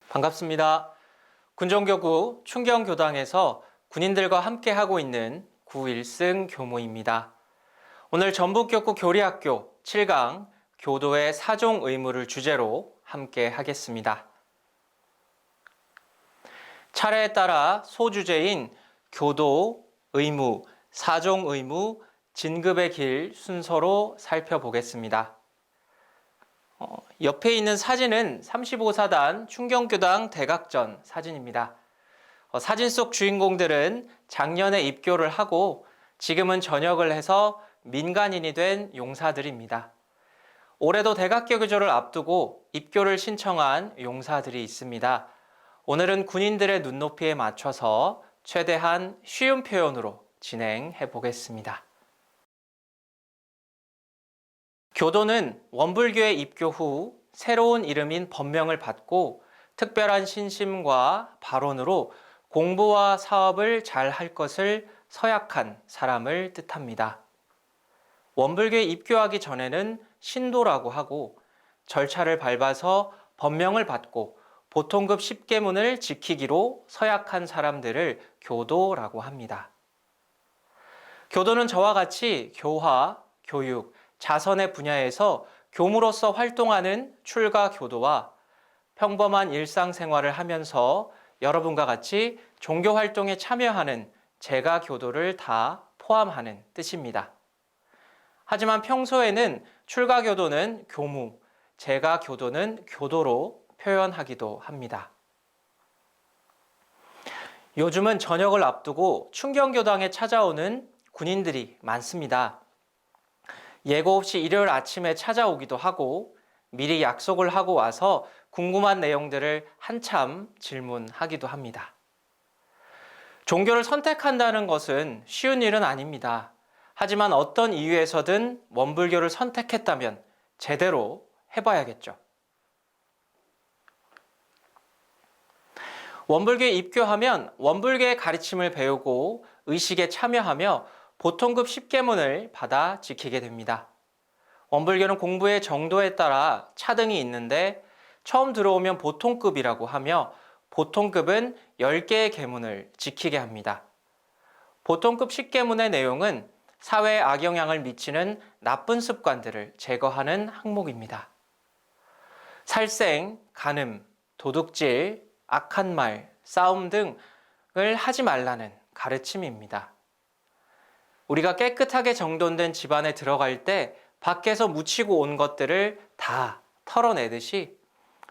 반갑습니다. 군정교구 충경교당에서 군인들과 함께 하고 있는 9.1승 교무입니다. 오늘 전북교구 교리학교 7강 교도의 사종 의무를 주제로 함께 하겠습니다. 차례에 따라 소주제인 교도 의무, 사종 의무, 진급의 길 순서로 살펴보겠습니다. 옆에 있는 사진은 35사단 충경교당 대각전 사진입니다. 사진 속 주인공들은 작년에 입교를 하고 지금은 전역을 해서 민간인이 된 용사들입니다. 올해도 대각교 교조를 앞두고 입교를 신청한 용사들이 있습니다. 오늘은 군인들의 눈높이에 맞춰서 최대한 쉬운 표현으로 진행해 보겠습니다. 교도는 원불교에 입교 후 새로운 이름인 법명을 받고 특별한 신심과 발언으로 공부와 사업을 잘 할 것을 서약한 사람을 뜻합니다. 원불교에 입교하기 전에는 신도라고 하고 절차를 밟아서 법명을 받고 보통급 10계문을 지키기로 서약한 사람들을 교도라고 합니다. 교도는 저와 같이 교화, 교육, 자선의 분야에서 교무로서 활동하는 출가 교도와 평범한 일상생활을 하면서 여러분과 같이 종교 활동에 참여하는 재가 교도를 다 포함하는 뜻입니다. 하지만 평소에는 출가 교도는 교무, 재가 교도는 교도로 표현하기도 합니다. 요즘은 전역을 앞두고 충경교당에 찾아오는 군인들이 많습니다. 예고 없이 일요일 아침에 찾아오기도 하고 미리 약속을 하고 와서 궁금한 내용들을 한참 질문하기도 합니다. 종교를 선택한다는 것은 쉬운 일은 아닙니다. 하지만 어떤 이유에서든 원불교를 선택했다면 제대로 해봐야겠죠. 원불교에 입교하면 원불교의 가르침을 배우고 의식에 참여하며 보통급 10계문을 받아 지키게 됩니다. 원불교는 공부의 정도에 따라 차등이 있는데 처음 들어오면 보통급이라고 하며 보통급은 10개의 계문을 지키게 합니다. 보통급 10계문의 내용은 사회에 악영향을 미치는 나쁜 습관들을 제거하는 항목입니다. 살생, 간음, 도둑질, 악한 말, 싸움 등을 하지 말라는 가르침입니다. 우리가 깨끗하게 정돈된 집안에 들어갈 때 밖에서 묻히고 온 것들을 다 털어내듯이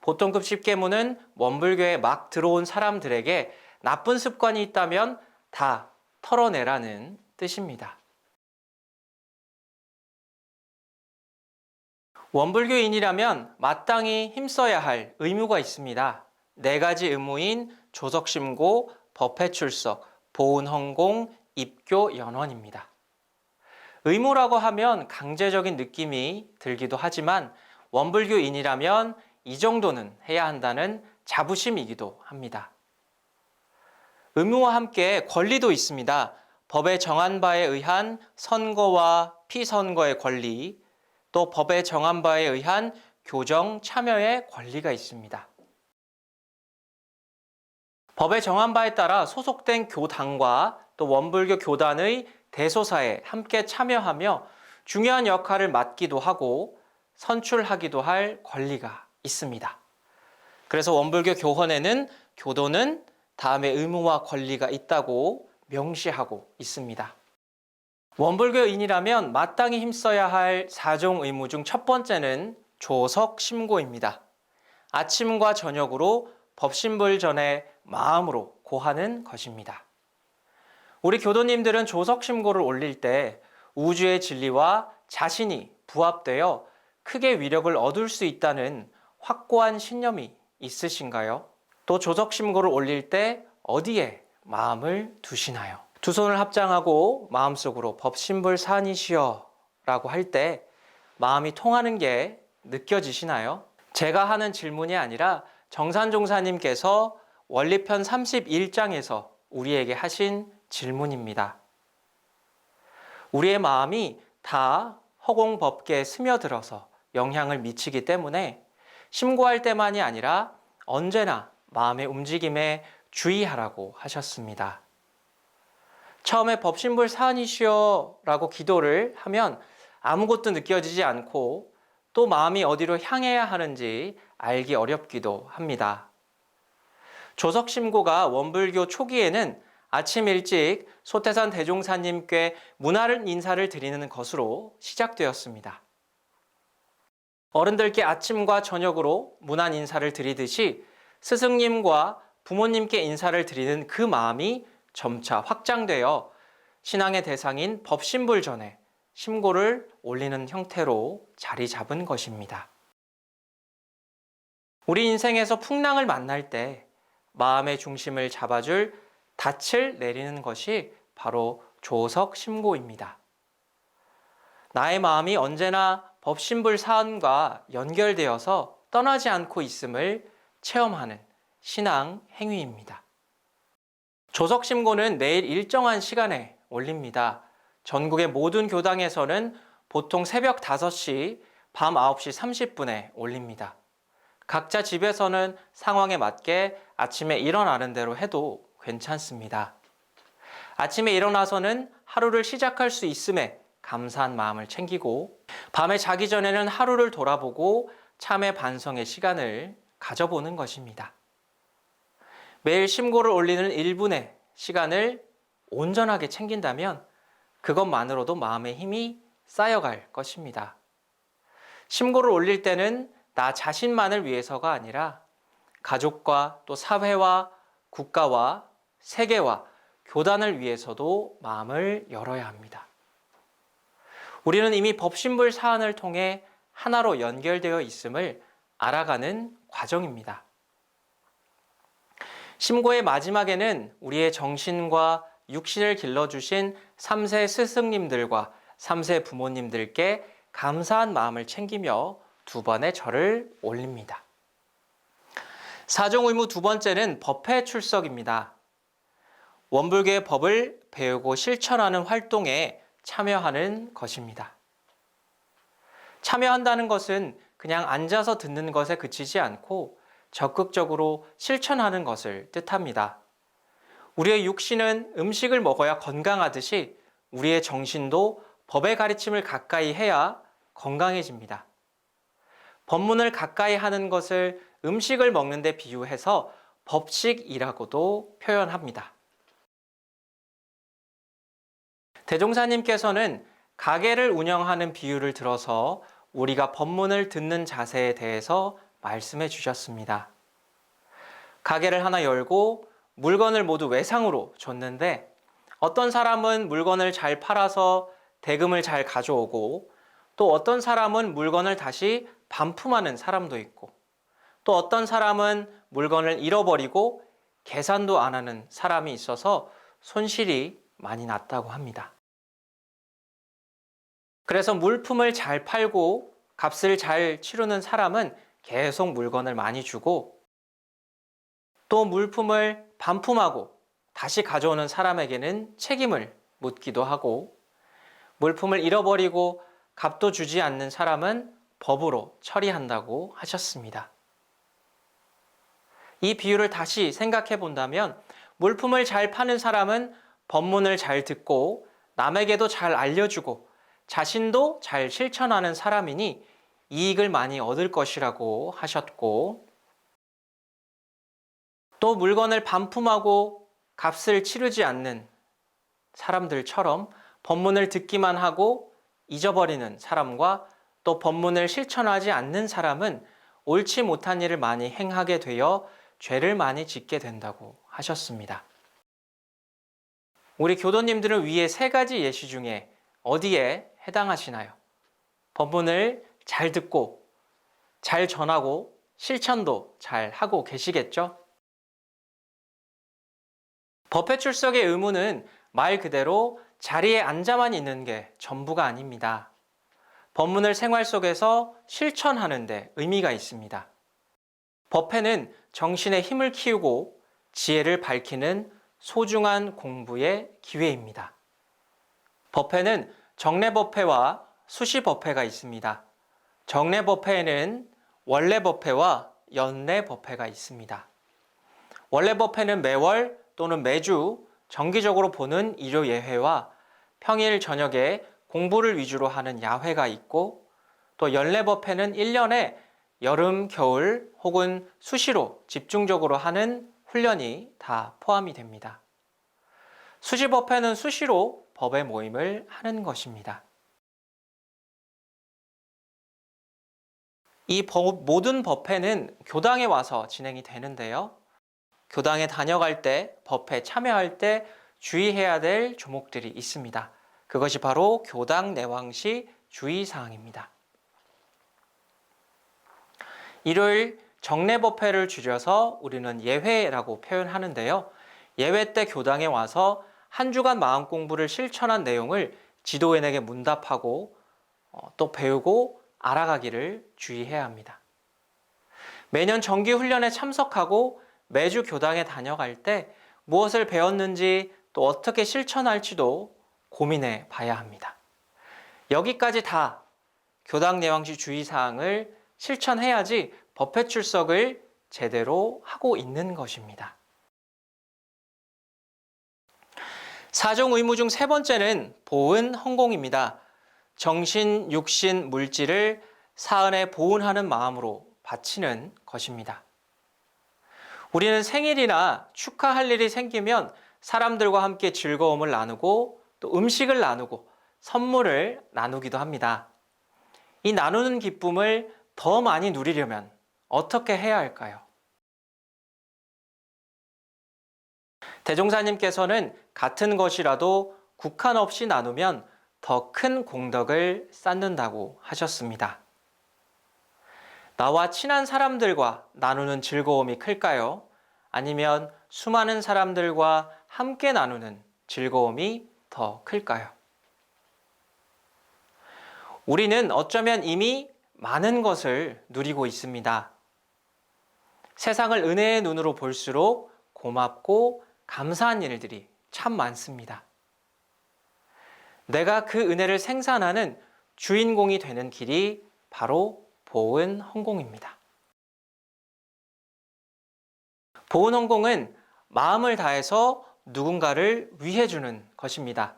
보통급 10계문은 원불교에 막 들어온 사람들에게 나쁜 습관이 있다면 다 털어내라는 뜻입니다. 원불교인이라면 마땅히 힘써야 할 의무가 있습니다. 4가지 의무인 조석심고, 법회출석, 보훈헌공, 입교 연원입니다. 의무라고 하면 강제적인 느낌이 들기도 하지만 원불교인이라면 이 정도는 해야 한다는 자부심이기도 합니다. 의무와 함께 권리도 있습니다. 법에 정한 바에 의한 선거와 피선거의 권리, 또 법에 정한 바에 의한 교정 참여의 권리가 있습니다. 법에 정한 바에 따라 소속된 교당과 또 원불교 교단의 대소사에 함께 참여하며 중요한 역할을 맡기도 하고 선출하기도 할 권리가 있습니다. 그래서 원불교 교헌에는 교도는 다음에 의무와 권리가 있다고 명시하고 있습니다. 원불교인이라면 마땅히 힘써야 할 4종 의무 중 첫 번째는 조석심고입니다. 아침과 저녁으로 법신불 전에 마음으로 고하는 것입니다. 우리 교도님들은 조석심고를 올릴 때 우주의 진리와 자신이 부합되어 크게 위력을 얻을 수 있다는 확고한 신념이 있으신가요? 또 조석심고를 올릴 때 어디에 마음을 두시나요? 두 손을 합장하고 마음속으로 법신불 사니시여 라고 할 때 마음이 통하는 게 느껴지시나요? 제가 하는 질문이 아니라 정산종사님께서 원리편 31장에서 우리에게 하신 질문입니다. 우리의 마음이 다 허공법계에 스며들어서 영향을 미치기 때문에 심고할 때만이 아니라 언제나 마음의 움직임에 주의하라고 하셨습니다. 처음에 법신불 사안이시여 라고 기도를 하면 아무것도 느껴지지 않고 또 마음이 어디로 향해야 하는지 알기 어렵기도 합니다. 조석심고가 원불교 초기에는 아침 일찍 소태산 대종사님께 문안 인사를 드리는 것으로 시작되었습니다. 어른들께 아침과 저녁으로 문안 인사를 드리듯이 스승님과 부모님께 인사를 드리는 그 마음이 점차 확장되어 신앙의 대상인 법신불전에 심고를 올리는 형태로 자리 잡은 것입니다. 우리 인생에서 풍랑을 만날 때 마음의 중심을 잡아줄 닻을 내리는 것이 바로 조석심고입니다. 나의 마음이 언제나 법신불 사안과 연결되어서 떠나지 않고 있음을 체험하는 신앙 행위입니다. 조석심고는 매일 일정한 시간에 올립니다. 전국의 모든 교당에서는 보통 새벽 5시, 밤 9시 30분에 올립니다. 각자 집에서는 상황에 맞게 아침에 일어나는 대로 해도 괜찮습니다. 아침에 일어나서는 하루를 시작할 수 있음에 감사한 마음을 챙기고 밤에 자기 전에는 하루를 돌아보고 참회 반성의 시간을 가져보는 것입니다. 매일 심고를 올리는 1분의 시간을 온전하게 챙긴다면 그것만으로도 마음의 힘이 쌓여갈 것입니다. 심고를 올릴 때는 나 자신만을 위해서가 아니라 가족과 또 사회와 국가와 세계와 교단을 위해서도 마음을 열어야 합니다. 우리는 이미 법신불 사안을 통해 하나로 연결되어 있음을 알아가는 과정입니다. 심고의 마지막에는 우리의 정신과 육신을 길러주신 3세 스승님들과 3세 부모님들께 감사한 마음을 챙기며 2번의 절을 올립니다. 사종의무 2번째는 법회 출석입니다. 원불교의 법을 배우고 실천하는 활동에 참여하는 것입니다. 참여한다는 것은 그냥 앉아서 듣는 것에 그치지 않고 적극적으로 실천하는 것을 뜻합니다. 우리의 육신은 음식을 먹어야 건강하듯이 우리의 정신도 법의 가르침을 가까이 해야 건강해집니다. 법문을 가까이 하는 것을 음식을 먹는 데 비유해서 법식이라고도 표현합니다. 대종사님께서는 가게를 운영하는 비유를 들어서 우리가 법문을 듣는 자세에 대해서 말씀해 주셨습니다. 가게를 하나 열고 물건을 모두 외상으로 줬는데 어떤 사람은 물건을 잘 팔아서 대금을 잘 가져오고 또 어떤 사람은 물건을 다시 반품하는 사람도 있고 또 어떤 사람은 물건을 잃어버리고 계산도 안 하는 사람이 있어서 손실이 많이 났다고 합니다. 그래서 물품을 잘 팔고 값을 잘 치르는 사람은 계속 물건을 많이 주고 또 물품을 반품하고 다시 가져오는 사람에게는 책임을 묻기도 하고 물품을 잃어버리고 값도 주지 않는 사람은 법으로 처리한다고 하셨습니다. 이 비유를 다시 생각해 본다면 물품을 잘 파는 사람은 법문을 잘 듣고 남에게도 잘 알려주고 자신도 잘 실천하는 사람이니 이익을 많이 얻을 것이라고 하셨고 또 물건을 반품하고 값을 치르지 않는 사람들처럼 법문을 듣기만 하고 잊어버리는 사람과 또 법문을 실천하지 않는 사람은 옳지 못한 일을 많이 행하게 되어 죄를 많이 짓게 된다고 하셨습니다. 우리 교도님들은 위의 3가지 예시 중에 어디에 해당하시나요? 법문을 잘 듣고 잘 전하고 실천도 잘 하고 계시겠죠? 법회 출석의 의무는 말 그대로 자리에 앉아만 있는 게 전부가 아닙니다. 법문을 생활 속에서 실천하는 데 의미가 있습니다. 법회는 정신의 힘을 키우고 지혜를 밝히는 소중한 공부의 기회입니다. 법회는 정례법회와 수시법회가 있습니다. 정례법회에는 원례법회와 연례법회가 있습니다. 원래 법회는 매월 또는 매주 정기적으로 보는 일요 예회와 평일 저녁에 공부를 위주로 하는 야회가 있고, 또 연례 법회는 1년에 여름, 겨울 혹은 수시로 집중적으로 하는 훈련이 다 포함이 됩니다. 수시 법회는 수시로 법회 모임을 하는 것입니다. 이 모든 법회는 교당에 와서 진행이 되는데요. 교당에 다녀갈 때, 법회 참여할 때 주의해야 될 조목들이 있습니다. 그것이 바로 교당 내왕시 주의사항입니다. 일요일 정례법회를 줄여서 우리는 예회라고 표현하는데요. 예회 때 교당에 와서 한 주간 마음 공부를 실천한 내용을 지도인에게 문답하고 또 배우고 알아가기를 주의해야 합니다. 매년 정기훈련에 참석하고 매주 교당에 다녀갈 때 무엇을 배웠는지 또 어떻게 실천할지도 고민해 봐야 합니다. 여기까지 다 교당 내왕시 주의사항을 실천해야지 법회 출석을 제대로 하고 있는 것입니다. 사종 의무 중 세 번째는 보은 헌공입니다. 정신, 육신, 물질을 사은에 보은하는 마음으로 바치는 것입니다. 우리는 생일이나 축하할 일이 생기면 사람들과 함께 즐거움을 나누고 또 음식을 나누고 선물을 나누기도 합니다. 이 나누는 기쁨을 더 많이 누리려면 어떻게 해야 할까요? 대종사님께서는 같은 것이라도 국한 없이 나누면 더 큰 공덕을 쌓는다고 하셨습니다. 나와 친한 사람들과 나누는 즐거움이 클까요? 아니면 수많은 사람들과 함께 나누는 즐거움이 더 클까요? 우리는 어쩌면 이미 많은 것을 누리고 있습니다. 세상을 은혜의 눈으로 볼수록 고맙고 감사한 일들이 참 많습니다. 내가 그 은혜를 생산하는 주인공이 되는 길이 바로 보은 헌공입니다. 보은 헌공은 마음을 다해서 누군가를 위해 주는 것입니다.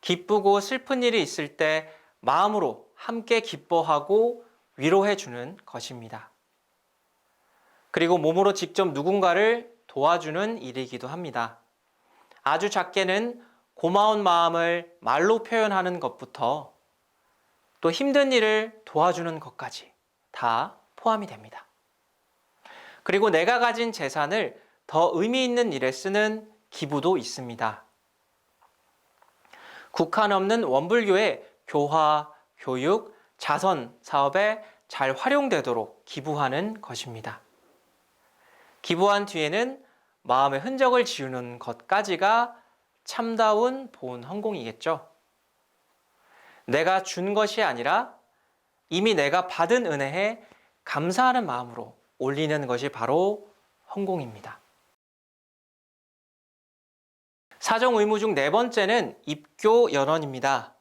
기쁘고 슬픈 일이 있을 때 마음으로 함께 기뻐하고 위로해 주는 것입니다. 그리고 몸으로 직접 누군가를 도와주는 일이기도 합니다. 아주 작게는 고마운 마음을 말로 표현하는 것부터 또 힘든 일을 도와주는 것까지 다 포함이 됩니다. 그리고 내가 가진 재산을 더 의미 있는 일에 쓰는 기부도 있습니다. 국한 없는 원불교의 교화, 교육, 자선 사업에 잘 활용되도록 기부하는 것입니다. 기부한 뒤에는 마음의 흔적을 지우는 것까지가 참다운 보은 헌공이겠죠. 내가 준 것이 아니라 이미 내가 받은 은혜에 감사하는 마음으로 올리는 것이 바로 헌공입니다. 사정 의무 중 네 번째는 입교 연원입니다.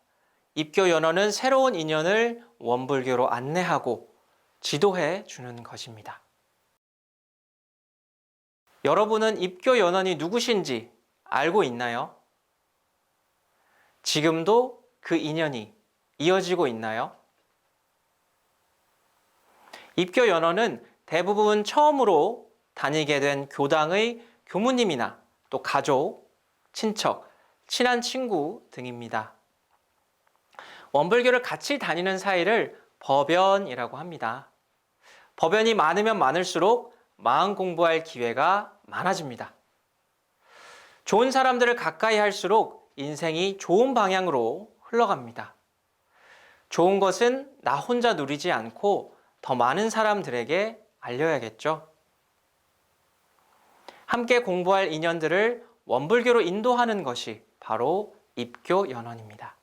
입교 연원은 새로운 인연을 원불교로 안내하고 지도해 주는 것입니다. 여러분은 입교 연원이 누구신지 알고 있나요? 지금도 그 인연이 이어지고 있나요? 입교 연원은 대부분 처음으로 다니게 된 교당의 교무님이나 또 가족, 친척, 친한 친구 등입니다. 원불교를 같이 다니는 사이를 법연이라고 합니다. 법연이 많으면 많을수록 마음 공부할 기회가 많아집니다. 좋은 사람들을 가까이 할수록 인생이 좋은 방향으로 흘러갑니다. 좋은 것은 나 혼자 누리지 않고 더 많은 사람들에게 알려야겠죠. 함께 공부할 인연들을 원불교로 인도하는 것이 바로 입교 연원입니다.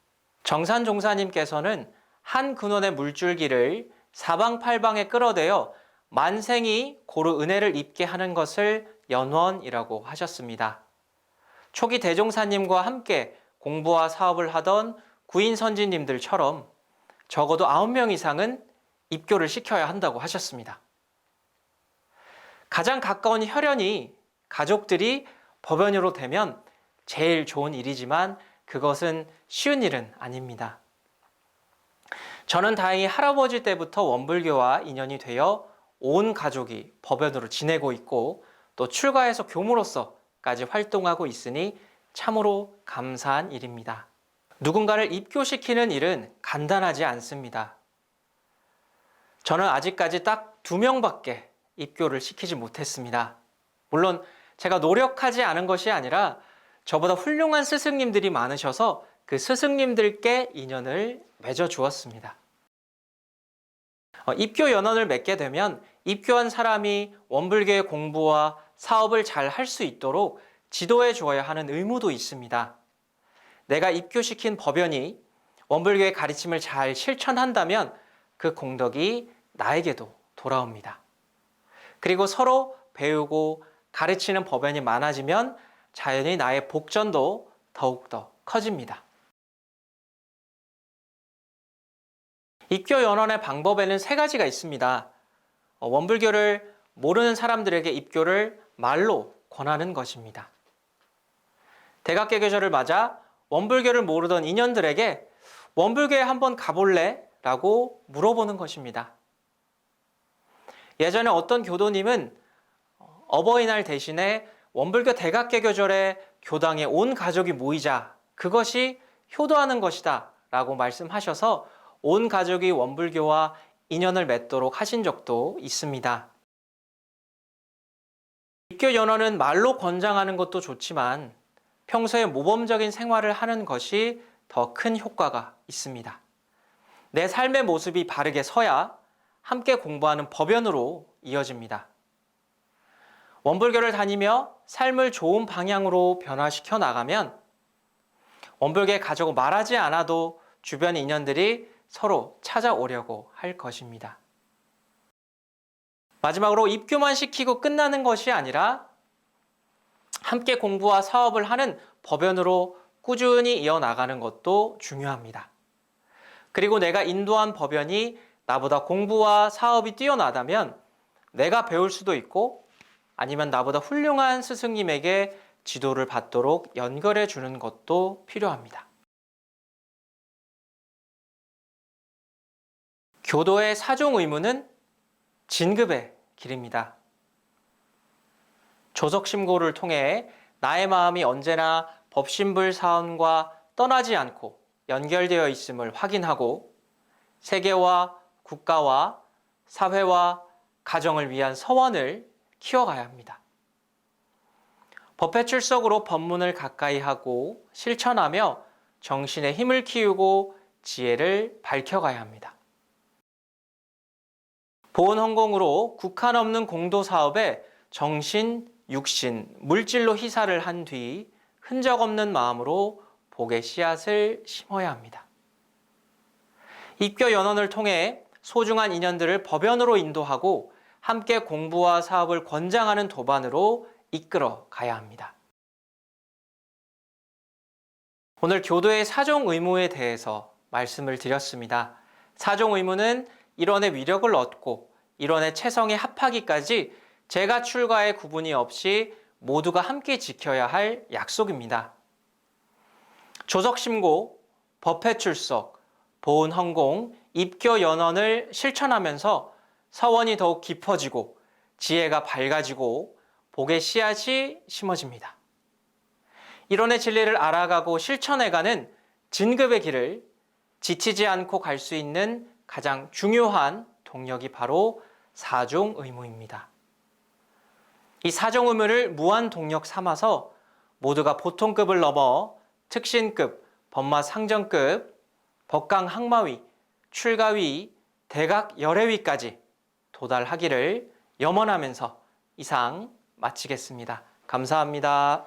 정산종사님께서는 한 근원의 물줄기를 사방팔방에 끌어대어 만생이 고루 은혜를 입게 하는 것을 연원이라고 하셨습니다. 초기 대종사님과 함께 공부와 사업을 하던 구인 선지님들처럼 적어도 9명 이상은 입교를 시켜야 한다고 하셨습니다. 가장 가까운 혈연이 가족들이 법연으로 되면 제일 좋은 일이지만 그것은 쉬운 일은 아닙니다. 저는 다행히 할아버지 때부터 원불교와 인연이 되어 온 가족이 법연으로 지내고 있고 또 출가해서 교무로서까지 활동하고 있으니 참으로 감사한 일입니다. 누군가를 입교시키는 일은 간단하지 않습니다. 저는 아직까지 딱 2명밖에 입교를 시키지 못했습니다. 물론 제가 노력하지 않은 것이 아니라 저보다 훌륭한 스승님들이 많으셔서 그 스승님들께 인연을 맺어 주었습니다. 입교 연원을 맺게 되면 입교한 사람이 원불교의 공부와 사업을 잘 할 수 있도록 지도해 주어야 하는 의무도 있습니다. 내가 입교시킨 법연이 원불교의 가르침을 잘 실천한다면 그 공덕이 나에게도 돌아옵니다. 그리고 서로 배우고 가르치는 법연이 많아지면 자연히 나의 복전도 더욱더 커집니다. 입교 연원의 방법에는 3가지가 있습니다. 원불교를 모르는 사람들에게 입교를 말로 권하는 것입니다. 대각개교절을 맞아 원불교를 모르던 인연들에게 원불교에 한번 가볼래? 라고 물어보는 것입니다. 예전에 어떤 교도님은 어버이날 대신에 원불교 대각개교절에 교당에 온 가족이 모이자, 그것이 효도하는 것이다 라고 말씀하셔서 온 가족이 원불교와 인연을 맺도록 하신 적도 있습니다. 입교 연원은 말로 권장하는 것도 좋지만 평소에 모범적인 생활을 하는 것이 더 큰 효과가 있습니다. 내 삶의 모습이 바르게 서야 함께 공부하는 법연으로 이어집니다. 원불교를 다니며 삶을 좋은 방향으로 변화시켜 나가면 원불교에 가자고 말하지 않아도 주변 인연들이 서로 찾아오려고 할 것입니다. 마지막으로 입교만 시키고 끝나는 것이 아니라 함께 공부와 사업을 하는 법연으로 꾸준히 이어나가는 것도 중요합니다. 그리고 내가 인도한 법연이 나보다 공부와 사업이 뛰어나다면 내가 배울 수도 있고 아니면 나보다 훌륭한 스승님에게 지도를 받도록 연결해 주는 것도 필요합니다. 교도의 사종 의무는 진급의 길입니다. 조석심고를 통해 나의 마음이 언제나 법신불사원과 떠나지 않고 연결되어 있음을 확인하고 세계와 국가와 사회와 가정을 위한 서원을 키워가야 합니다. 법회 출석으로 법문을 가까이 하고 실천하며 정신의 힘을 키우고 지혜를 밝혀가야 합니다. 보은헌공으로 국한 없는 공도사업에 정신, 육신, 물질로 희사를 한 뒤 흔적 없는 마음으로 복의 씨앗을 심어야 합니다. 입교 연원을 통해 소중한 인연들을 법연으로 인도하고 함께 공부와 사업을 권장하는 도반으로 이끌어 가야 합니다. 오늘 교도의 사종 의무에 대해서 말씀을 드렸습니다. 사종 의무는 일원의 위력을 얻고 일원의 체성에 합하기까지 제가 출가의 구분이 없이 모두가 함께 지켜야 할 약속입니다. 조석심고, 법회 출석, 보은헌공, 입교 연원을 실천하면서 서원이 더욱 깊어지고 지혜가 밝아지고 복의 씨앗이 심어집니다. 일원의 진리를 알아가고 실천해가는 진급의 길을 지치지 않고 갈 수 있는 가장 중요한 동력이 바로 사종 의무입니다. 이 사종 의무를 무한 동력 삼아서 모두가 보통급을 넘어 특신급, 법마 상정급, 법강 항마위, 출가위, 대각 열애위까지 도달하기를 염원하면서 이상 마치겠습니다. 감사합니다.